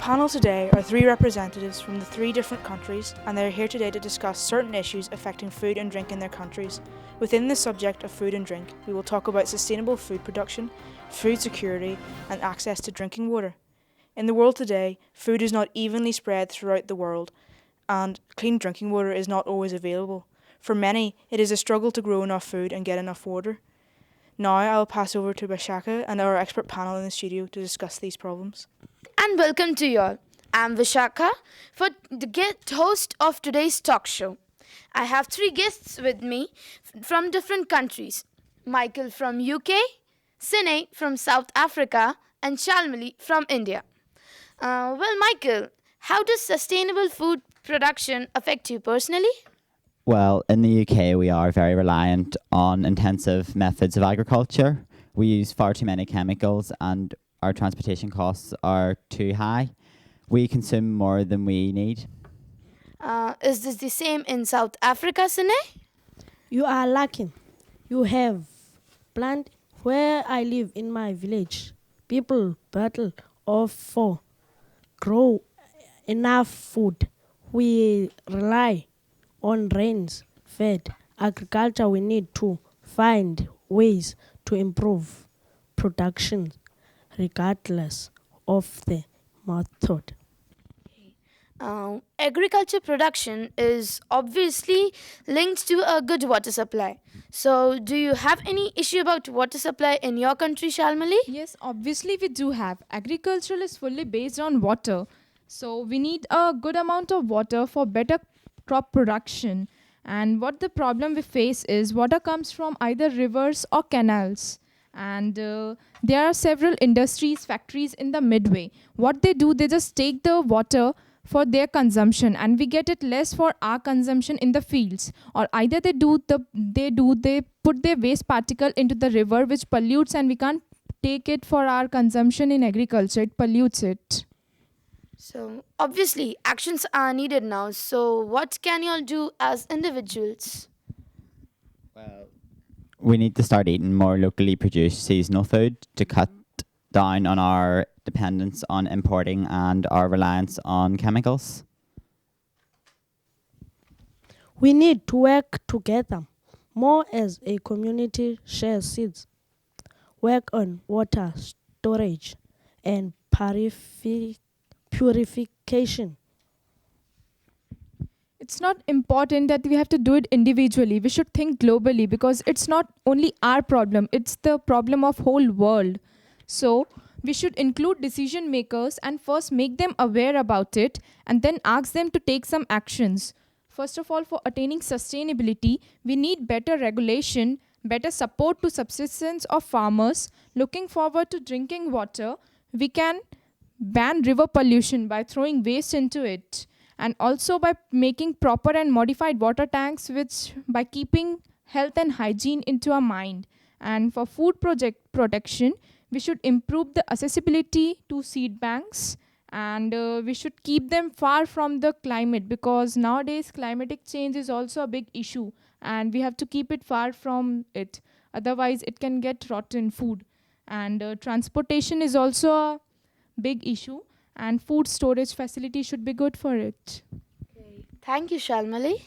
panel today are three representatives from the three different countries, and they are here today to discuss certain issues affecting food and drink in their countries. Within the subject of food and drink, we will talk about sustainable food production, food security, and access to drinking water. In the world today, food is not evenly spread throughout the world, and clean drinking water is not always available. For many, it is a struggle to grow enough food and get enough water. Now I'll pass over to Vishaka and our expert panel in the studio to discuss these problems. And welcome to you all. I'm Vishaka, for the guest host of today's talk show. I have three guests with me from different countries. Michael from UK, Sine from South Africa, and Shalmali from India. Well, Michael, how does sustainable food production affect you personally? Well, in the UK, we are very reliant on intensive methods of agriculture. We use far too many chemicals and our transportation costs are too high. We consume more than we need. Is this the same in South Africa, Sine? You are lucky. You have plant where I live in my village. People battle for grow enough food. We rely on rain-fed agriculture. We need to find ways to improve production regardless of the method. Agriculture production is obviously linked to a good water supply. So, do you have any issue about water supply in your country, Shalmali? Yes, obviously we do have. Agriculture is fully based on water. So we need a good amount of water for better crop production. And what the problem we face is water comes from either rivers or canals. And there are several industries, factories in the midway. What they do, they just take the water for their consumption and we get it less for our consumption in the fields, or either they put their waste particle into the river which pollutes and we can't take it for our consumption in agriculture. It pollutes it. So, obviously, actions are needed now. So, what can you all do as individuals? Well, we need to start eating more locally produced seasonal food to cut down on our dependence on importing and our reliance on chemicals. We need to work together more as a community, share seeds, work on water storage and purification. It's not important that we have to do it individually. We should think globally because it's not only our problem, it's the problem of whole world. So we should include decision makers and first make them aware about it and then ask them to take some actions. First of all, for attaining sustainability, we need better regulation, better support to subsistence of farmers. Looking forward to drinking water, we can ban river pollution by throwing waste into it, and also by making proper and modified water tanks, which by keeping health and hygiene into our mind. And for food project protection, we should improve the accessibility to seed banks, and we should keep them far from the climate because nowadays climatic change is also a big issue and we have to keep it far from it. Otherwise, it can get rotten food. And transportation is also a big issue and food storage facility should be good for it. Thank you, Shalmali.